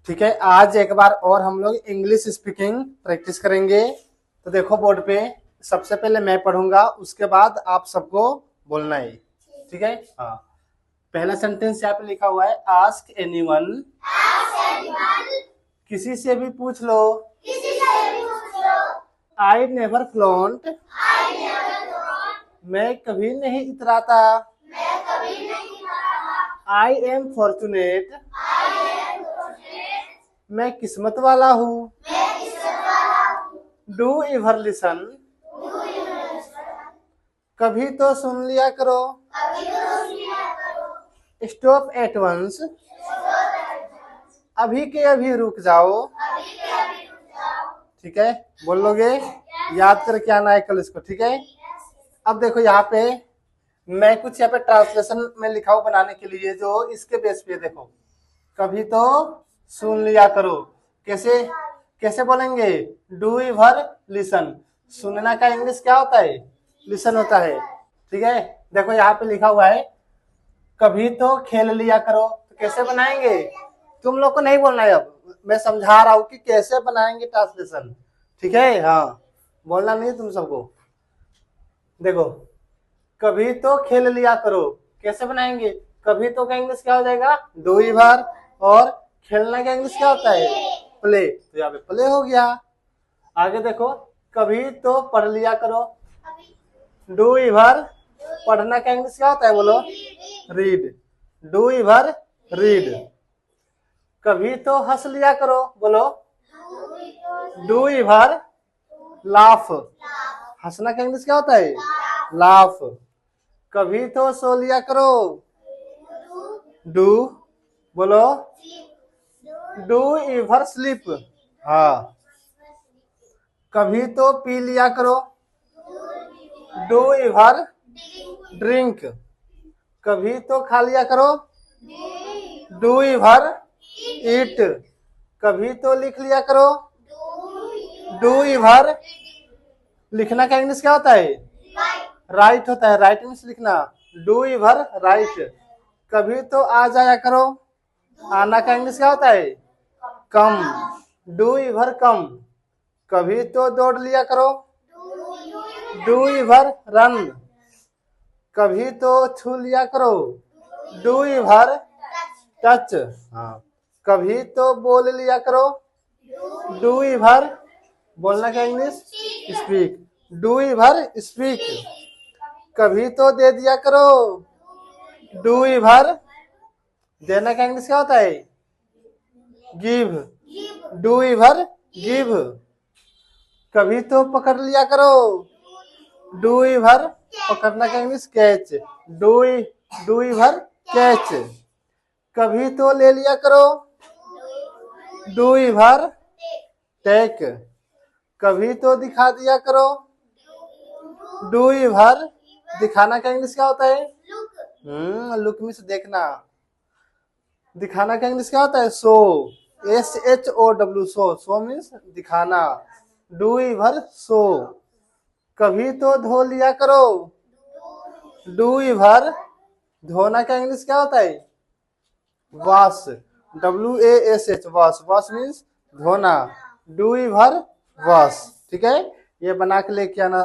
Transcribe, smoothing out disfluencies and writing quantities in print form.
ठीक है, आज एक बार और हम लोग इंग्लिश स्पीकिंग प्रैक्टिस करेंगे। तो देखो बोर्ड पे, सबसे पहले मैं पढ़ूंगा, उसके बाद आप सबको बोलना है। ठीक है, हाँ। पहला सेंटेंस यहाँ पे लिखा हुआ है, आस्क एनीवन। किसी से भी पूछ लो। I never flaunt. मैं कभी नहीं इतराता। I am fortunate. मैं किस्मत वाला हूँ। Do ever listen. कभी तो सुन लिया करो। Stop at once. अभी के अभी रुक जाओ। ठीक है, बोल लोगे, याद करके आना है कल इसको। ठीक है, अब देखो यहाँ पे मैं कुछ यहाँ पे ट्रांसलेशन में लिखा हूँ बनाने के लिए, जो इसके बेस पे देखो, कभी तो सुन लिया करो। कैसे कैसे बोलेंगे? Do ever listen. सुनना का इंग्लिश क्या होता है? लिसन होता है। ठीक है, देखो यहाँ पे लिखा हुआ है, कभी तो खेल लिया करो। तो कैसे बनाएंगे? तुम लोग को नहीं बोलना है, अब मैं समझा रहा हूँ कि कैसे बनाएंगे ट्रांसलेशन। ठीक है, हाँ, बोलना नहीं है तुम सबको। देखो, कभी तो खेल लिया करो, कैसे बनाएंगे? कभी तो का इंग्लिश क्या हो जाएगा? Do ever. और खेलना का इंग्लिश क्या होता है? प्ले। तो यहाँ पे प्ले हो गया। आगे देखो, कभी तो पढ़ लिया करो। Do ever. पढ़ना का इंग्लिश क्या होता है? बोलो, रीड। Do ever read. कभी तो हंस लिया करो। बोलो, डू एवर लाफ। हंसना का इंग्लिश क्या होता है? लाफ। कभी तो सो लिया करो। डू। बोलो, डू एवर स्लीप। हाँ। कभी तो पी लिया करो। Do ever drink. कभी तो खा लिया करो। डू एवर ईट। कभी तो लिख लिया करो। Do ever. लिखना का इंग्लिश क्या होता है? राइट होता है। राइट मीन्स लिखना। Do ever right. कभी तो आ जाया करो। आना का इंग्लिश क्या होता है? कम। Do ever come. कभी तो दौड़ लिया करो। Do ever run. कभी तो छू लिया करो। Do ever touch. हाँ। कभी तो बोल लिया करो। Do ever. बोलना का English speak. Do ever speak. कभी तो दे दिया करो। Do ever. देना का इंग्लिश क्या होता है? गिव। Do ever give. कभी तो पकड़ लिया करो। Do ever. पकड़ना का English catch. Do ever catch. कभी तो ले लिया करो। Do ever take. कभी तो दिखा दिया करो। Do ever. दिखाना का इंग्लिश क्या होता है? लुक मीन्स देखना। दिखाना का इंग्लिश क्या होता है? Show. SHOW show. Show means दिखाना। Do ever show. कभी तो धो लिया करो। Do ever. धोना का इंग्लिश क्या होता है? Wash. WASH wash. Wash means धोना। Do ever wash. ठीक है, ये बना के लेके आना।